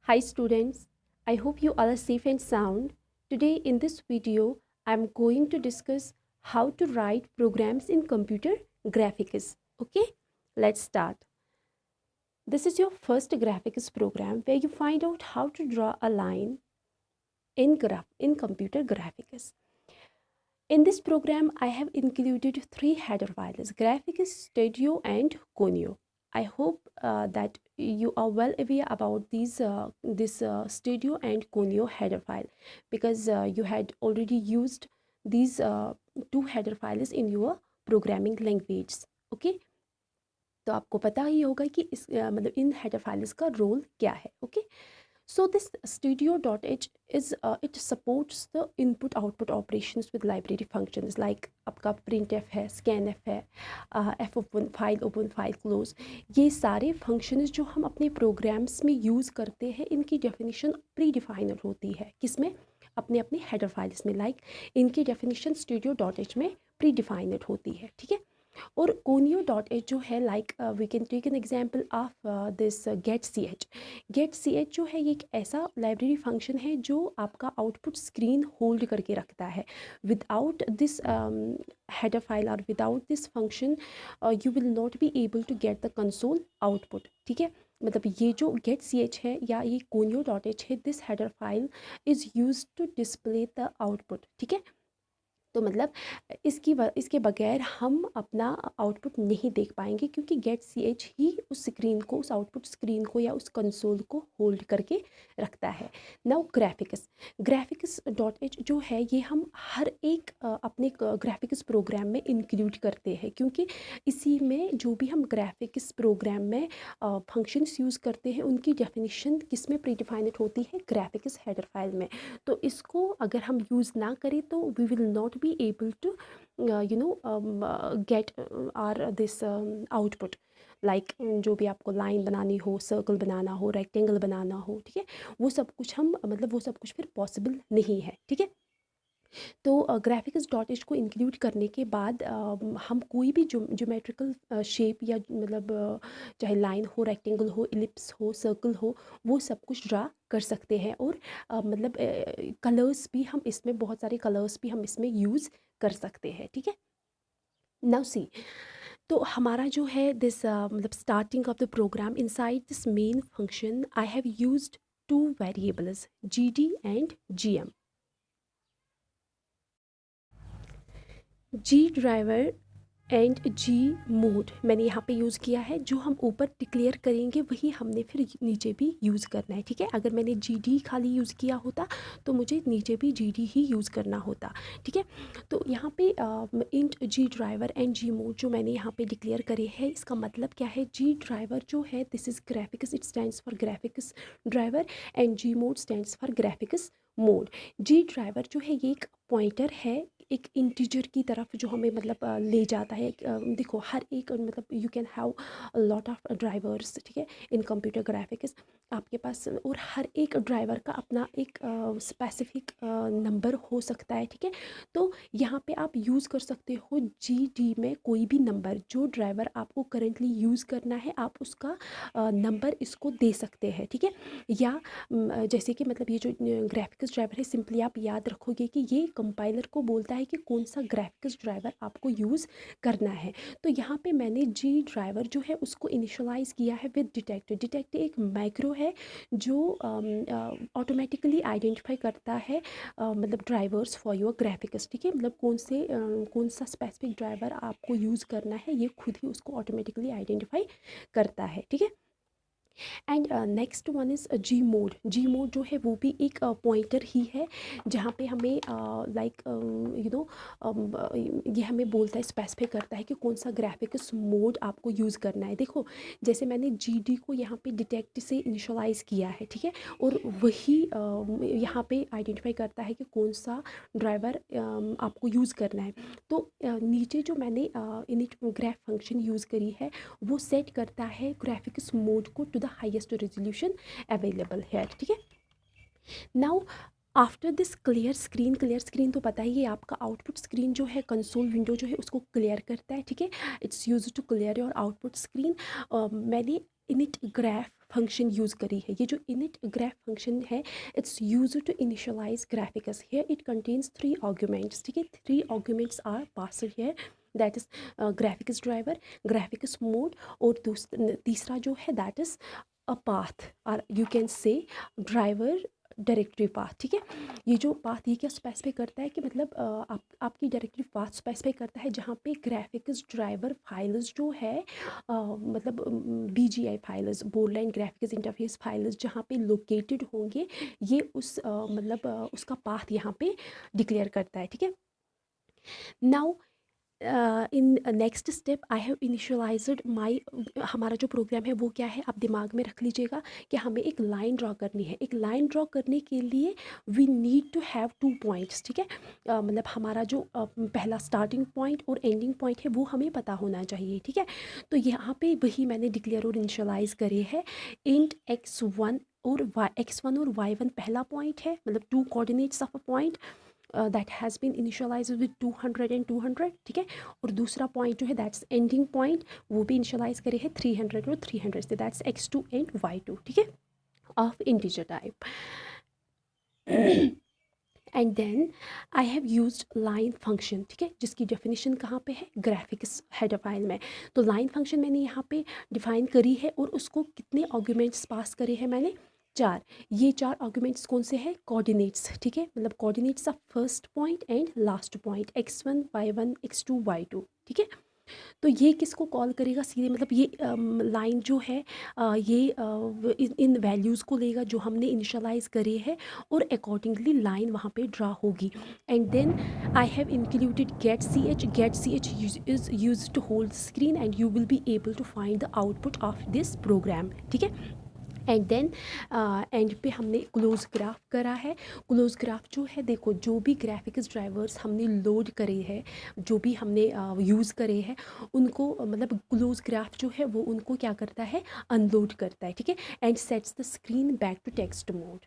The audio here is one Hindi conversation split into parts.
Hi students, I hope you all are safe and sound. Today in this video, I am going to discuss how to write programs in computer graphics. Okay, let's start. This is your first graphics program where you find out how to draw a line in computer graphics. In this program, I have included three header files, Graphics, Studio and Conio. I hope that you are well aware about this Studio and Conio header file because you had already used these two header files in your programming language. Okay, तो आपको पता ही होगा कि इस मतलब इन हेडर फाइल्स का रोल क्या है. Okay, so this studio.h is it supports the input output operations with library functions like आपका printf है, scanf है, f open file close. ये सारे functions जो हम अपने programs में use करते हैं इनकी definition predefined होती है. किसमें? अपने अपने header files में. like इनकी definition studio.h में predefined होती है. ठीक है. और conio.h जो है like we can take an example of this get.ch जो है ये एक ऐसा लाइब्रेरी फंक्शन है जो आपका आउटपुट स्क्रीन होल्ड करके रखता है. विदाउट दिस हेडर फाइल और without this function you will not be able to get the console output. ठीक है, मतलब ये जो get.ch है या ये conio.h है, this header file is use to display the output. ठीक है, तो मतलब इसके बगैर हम अपना आउटपुट नहीं देख पाएंगे क्योंकि get.ch ही उस स्क्रीन को, उस आउटपुट स्क्रीन को या उस कंसोल को होल्ड करके रखता है. नाउ graphics.h जो है ये हम हर एक अपने ग्राफिक्स प्रोग्राम में इंक्लूड करते हैं क्योंकि इसी में जो भी हम ग्राफिक्स प्रोग्राम में फंक्शंस यूज़ करते हैं उनकी डेफिनेशन किस में प्रीडिफाइंड होती है, ग्राफिक्स हेडर फाइल में. तो इसको अगर हम यूज़ ना करें तो we will not be able to get our this output. Like जो भी आपको लाइन बनानी हो, सर्कल बनाना हो, रेक्टेंगल बनाना हो, ठीक है, वो सब कुछ हम मतलब वो सब कुछ फिर पॉसिबल नहीं है. ठीक है, तो ग्राफिक्स डॉट एच को इंक्लूड करने के बाद हम कोई भी ज्योमेट्रिकल शेप या मतलब चाहे लाइन हो, रेक्टेंगल हो, इलिप्स हो, सर्कल हो, वो सब कुछ ड्रा कर सकते हैं. और मतलब कलर्स भी हम इसमें, बहुत सारे कलर्स भी हम इसमें यूज़ कर सकते हैं. ठीक है, नाउ सी, तो हमारा जो है दिस मतलब starting of the program inside this main function I have used two variables gd and gm. G driver and G mode मैंने यहाँ पे यूज़ किया है. जो हम ऊपर डिक्लेयर करेंगे वही हमने फिर नीचे भी यूज़ करना है. ठीक है, अगर मैंने जी डी खाली यूज़ किया होता तो मुझे नीचे भी जी डी ही यूज़ करना होता. ठीक है, तो यहाँ पे int G driver and G mode जो मैंने यहाँ पे डिक्लेयर करे हैं, इसका मतलब क्या है? जी ड्राइवर जो है this is graphics, it stands for graphics driver and G mode stands for graphics mode. G driver जो है ये एक पॉइंटर है एक इंटीजर की तरफ जो हमें मतलब ले जाता है. देखो हर एक मतलब you can have lot of drivers. ठीक है, इन कंप्यूटर ग्राफिक्स आपके पास, और हर एक ड्राइवर का अपना एक स्पेसिफिक नंबर हो सकता है. ठीक है, तो यहाँ पे आप यूज़ कर सकते हो जी डी में कोई भी नंबर, जो ड्राइवर आपको करेंटली यूज़ करना है आप उसका नंबर इसको दे सकते हैं. ठीक है, या जैसे कि मतलब ये जो ग्राफिक्स ड्राइवर है, सिंपली आप याद रखोगे कि ये कंपाइलर को बोलता है कि कौन सा ग्राफिक्स ड्राइवर आपको यूज़ करना है. तो यहाँ पे मैंने जी ड्राइवर जो है उसको इनिशियलाइज़ किया है विद डिटेक्ट. डिटेक्ट एक माइक्रो है जो ऑटोमेटिकली आइडेंटिफाई करता है मतलब ड्राइवर्स फॉर योर ग्राफिक्स. ठीक है, मतलब कौन सा स्पेसिफिक ड्राइवर आपको यूज़ करना है ये खुद ही उसको ऑटोमेटिकली आइडेंटिफाई करता है. ठीक है, and next one is G mode. G mode जो है वो भी एक पॉइंटर ही है जहाँ पे हमें लाइक यू नो ये हमें बोलता है, स्पेसिफाई करता है कि कौन सा ग्राफिक्स मोड आपको यूज़ करना है. देखो जैसे मैंने जी डी को यहाँ पे डिटेक्ट से इनिशलाइज़ किया है. ठीक है, और वही यहाँ पे आइडेंटिफाई करता है कि कौन सा ड्राइवर आपको यूज़ करना है. तो नीचे जो मैंने इनिट ग्राफ फंक्शन यूज़ करी है वो सेट करता है ग्राफिक्स मोड को to the highest resolution available है. ठीक है, now after this clear screen तो पता ही है आपका आउटपुट स्क्रीन जो है, कंसोल विंडो जो है उसको क्लियर करता है. ठीक है, it's use to clear your output screen. मैंने इनिट ग्राफ फंक्शन यूज़ करी है। ये जो इनिट ग्राफ फंक्शन है, it's use to initialise graphics. Here it contains 3 arguments, ठीक है। 3 arguments are passed here, that is graphics driver, graphics mode, और तीसरा जो है दैट इज अ पाथ, और you can say driver directory path, ठीक है। ये जो पाथ ये क्या स्पेसिफाई करता है कि मतलब आपकी डायरेक्टरी पाथ स्पेसिफाई करता है जहाँ पे ग्राफिक्स ड्राइवर फाइल्स जो है मतलब BGI files, board line graphics interface files जहाँ पे लोकेटेड होंगे, ये उस मतलब उसका पाथ यहाँ पे डिक्लेयर करता है, ठीक है। Now in next step I have initialized my, हमारा जो प्रोग्राम है वो क्या है, आप दिमाग में रख लीजिएगा कि हमें एक लाइन ड्रॉ करनी है। एक लाइन ड्रॉ करने के लिए we need to have 2 points, ठीक है। मतलब हमारा जो पहला स्टार्टिंग पॉइंट और एंडिंग पॉइंट है वो हमें पता होना चाहिए, ठीक है। तो यहाँ पे वही मैंने डिक्लेयर और इनिशियलाइज करे है। इंट x1 और x1 और y1 पहला पॉइंट है, मतलब 2 coordinates of a point that has been initialise with 200 and 200, ठीक है। और दूसरा पॉइंट जो है दैट्स एंडिंग पॉइंट, वो भी इनिशियलाइज करे है 300 और 300 से, दैट्स x2 एंड y2, ठीक है, of integer type. And then I have use line function, ठीक है, जिसकी डेफिनेशन कहाँ पे है, ग्राफिक्स हेडर फाइल में। तो लाइन फंक्शन मैंने यहाँ पे डिफाइन करी है, और उसको कितने आर्ग्यूमेंट्स पास करे हैं मैंने, 4। ये 4 आर्ग्यूमेंट्स कौन से हैं, कोऑर्डिनेट्स, ठीक है, मतलब coordinates of first point and last point, x1 y1 x2 y2, ठीक है। तो ये किसको कॉल करेगा सीधे, मतलब ये लाइन जो है ये इन वैल्यूज़ को लेगा जो हमने इनिशियलाइज करे है, और अकॉर्डिंगली लाइन वहाँ पे ड्रा होगी। And then I have included get C H is use to hold screen, and you will be able to find the output of this program, ठीक है। एंड देन एंड पे हमने क्लोज ग्राफ करा है। क्लोज ग्राफ जो है, देखो जो भी ग्राफिक्स ड्राइवर्स हमने लोड करे हैं, जो भी हमने यूज़ करे हैं, उनको मतलब क्लोज ग्राफ जो है वो उनको क्या करता है, अनलोड करता है, ठीक है। And sets the screen back to text mode.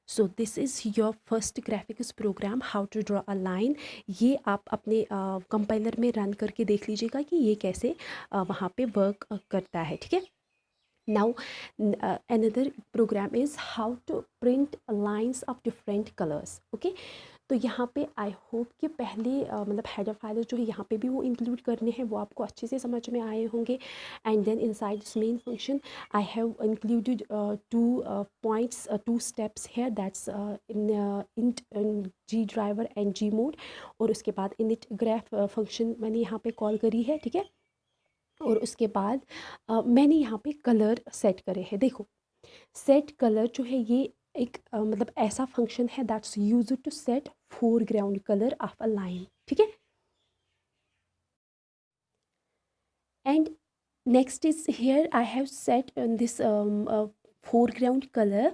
So this is your first graphics program, how to draw a line. ये आप अपने कंपाइलर में रन करके देख लीजिएगा कि ये कैसे वहाँ पे वर्क करता है, ठीक है। Now another program is how to print lines of different colors, okay। तो यहाँ पे आई होप कि पहले मतलब हेडर फाइल जो है यहाँ पे भी वो इंक्लूड करने हैं, वो आपको अच्छे से समझ में आए होंगे। And then inside this main function I have included 2 points, 2 steps here, that's int G driver and G mode, और उसके बाद इनिट ग्राफ फंक्शन मैंने यहाँ पे कॉल करी है, ठीक है। और उसके बाद मैंने यहाँ पे कलर सेट करे हैं। देखो सेट कलर जो है ये एक मतलब ऐसा फंक्शन है that's use to set foreground colour of a line, ठीक है। And next is here I have set this foreground colour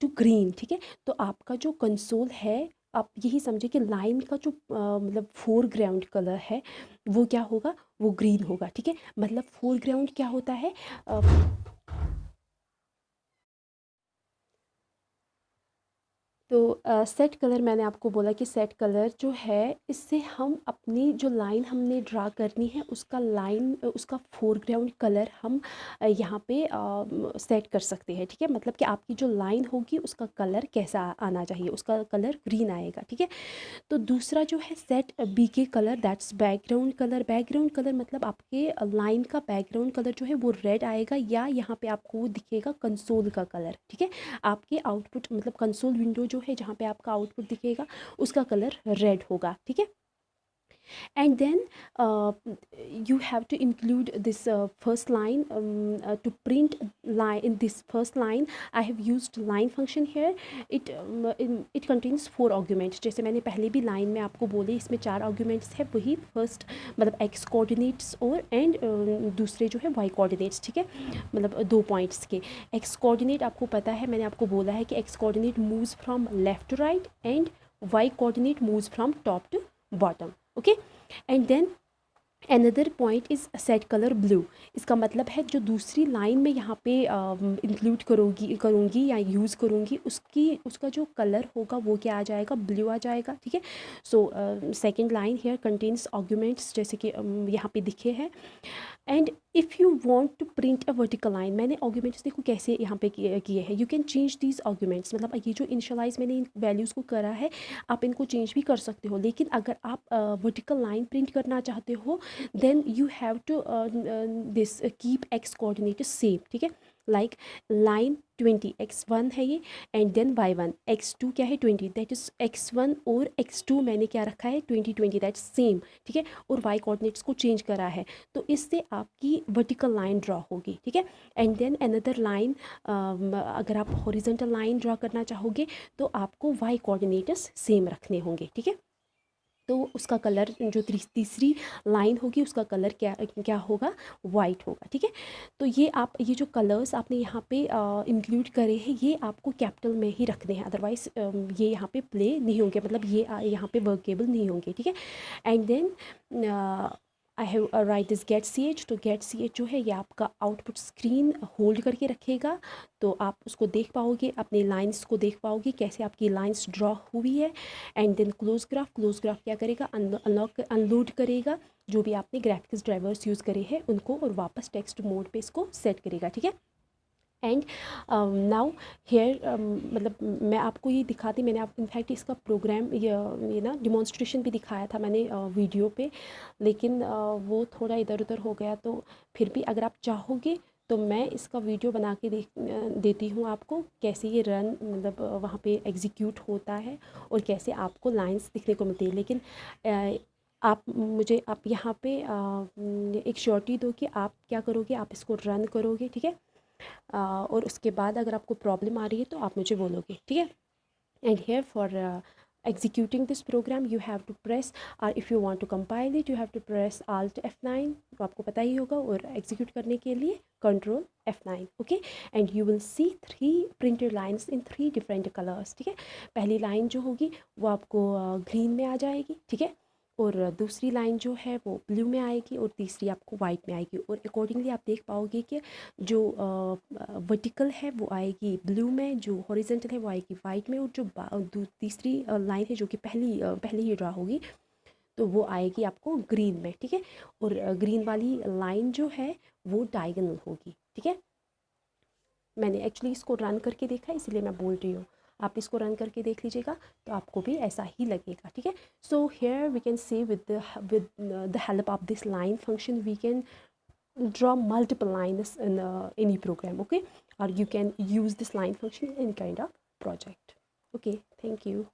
to green, ठीक है। तो आपका जो कंसोल है, आप यही समझे कि लाइन का जो मतलब फोरग्राउंड कलर है वो क्या होगा, वो ग्रीन होगा, ठीक है। मतलब फोरग्राउंड क्या होता है, तो सेट कलर मैंने आपको बोला कि सेट कलर जो है, इससे हम अपनी जो लाइन हमने ड्रा करनी है उसका लाइन उसका फोरग्राउंड कलर हम यहाँ पे सेट कर सकते हैं, ठीक है। मतलब कि आपकी जो लाइन होगी उसका कलर कैसा आना चाहिए, उसका कलर ग्रीन आएगा, ठीक है। तो दूसरा जो है सेट बी के colour, that's background colour. Background colour मतलब आपके लाइन का बैकग्राउंड कलर जो है वो रेड आएगा, या यहाँ पे आपको वो दिखेगा कंसोल का कलर, ठीक है। आपके आउटपुट मतलब कंसोल विंडो जो है जहाँ पे आपका आउटपुट दिखेगा उसका कलर रेड होगा, ठीक है। And then you have to include this first line to print line. In this first line I have used line function here. It contains 4 arguments, जैसे मैंने पहले भी लाइन में आपको बोले इसमें 4 arguments है, वही फर्स्ट मतलब x कोऑर्डिनेट्स और एंड दूसरे जो है y कोऑर्डिनेट्स, ठीक है, मतलब 2 पॉइंट्स के। x कोऑर्डिनेट आपको पता है, मैंने आपको बोला है कि x coordinate moves from left to right and y coordinate moves from top to bottom, okay. And then another point is set colour blue. इसका मतलब है जो दूसरी लाइन में यहाँ पे इंक्लूड करूँगी या यूज़ करूँगी उसका जो कलर होगा वो क्या आ जाएगा, ब्लू आ जाएगा, ठीक है। So second line here contains arguments जैसे कि यहाँ पे दिखे हैं। And if you want to print a vertical line, मैंने आर्ग्यूमेंट्स देखो कैसे यहाँ पे किए हैं। You can change these arguments, मतलब ये जो इनिशियलाइज मैंने इन वैल्यूज़ को करा है आप इनको चेंज भी कर सकते हो। लेकिन अगर आप वर्टिकल लाइन प्रिंट करना चाहते हो then you have to this keep X coordinate same, ठीक है। लाइक लाइन 20 x1 है ये, एंड देन y1, x2 क्या है 20, दैट इज x1 और x2 मैंने क्या रखा है 20 दैट सेम, ठीक है। और y कोऑर्डिनेट्स को चेंज करा है, तो इससे आपकी वर्टिकल लाइन ड्रॉ होगी, ठीक है। एंड देन अनदर लाइन, अगर आप हॉरिजॉन्टल लाइन ड्रॉ करना चाहोगे तो आपको y कोऑर्डिनेट्स सेम रखने होंगे, ठीक है। तो उसका कलर जो तीसरी लाइन होगी उसका कलर क्या क्या होगा, वाइट होगा, ठीक है। तो ये जो कलर्स आपने यहाँ पे इंक्लूड करे हैं ये आपको कैपिटल में ही रखने हैं, अदरवाइज ये यहाँ पे प्ले नहीं होंगे, मतलब ये यहाँ पे वर्केबल नहीं होंगे, ठीक है। And then I have write this get C H, तो गेट सी एच जो है ये आपका आउटपुट स्क्रीन होल्ड करके रखेगा, तो आप उसको देख पाओगे, अपनी लाइंस को देख पाओगे कैसे आपकी लाइंस ड्रॉ हुई है। एंड देन क्लोज ग्राफ क्या करेगा, अनलोड करेगा जो भी आपने ग्राफिक्स ड्राइवर्स यूज़ करे हैं उनको, और वापस टेक्स्ट मोड पे इसको सेट करेगा, ठीक है। एंड नाउ हेयर, मतलब मैं आपको ये दिखाती, मैंने आप इनफैक्ट इसका प्रोग्राम ये ना डिमॉन्स्ट्रेशन भी दिखाया था मैंने वीडियो पे, लेकिन वो थोड़ा इधर उधर हो गया, तो फिर भी अगर आप चाहोगे तो मैं इसका वीडियो बना के देती हूँ आपको कैसे ये रन, मतलब वहाँ पे एग्जीक्यूट होता है और कैसे आपको लाइंस दिखने को मिलती है। लेकिन आप यहाँ पे एक श्योरिटी दो कि आप क्या करोगे, आप इसको रन करोगे, ठीक है। और उसके बाद अगर आपको प्रॉब्लम आ रही है तो आप मुझे बोलोगे, ठीक है। And here for executing this program you have to press, or if you want to compile it you have to press alt F9, तो आपको पता ही होगा, और execute करने के लिए control F9, okay. And you will see 3 printed lines in 3 different colors, ठीक है। पहली लाइन जो होगी वो आपको ग्रीन में आ जाएगी, ठीक है, और दूसरी लाइन जो है वो ब्लू में आएगी, और तीसरी आपको वाइट में आएगी, और अकॉर्डिंगली आप देख पाओगे कि जो वर्टिकल है वो आएगी ब्लू में, जो हॉरिजेंटल है वो आएगी वाइट में, और जो तीसरी लाइन है जो कि पहले ही ड्रा होगी तो वो आएगी आपको ग्रीन में, ठीक है। और ग्रीन वाली लाइन जो है वो डायगोनल होगी, ठीक है। मैंने एक्चुअली इसको रन करके देखा है इसलिए मैं बोल रही हूँ, आप इसको रन करके देख लीजिएगा तो आपको भी ऐसा ही लगेगा, ठीक है। So here we can say with the help of this line function we can draw multiple lines in any program, okay, or you can use this line function in any kind of project, okay, thank you.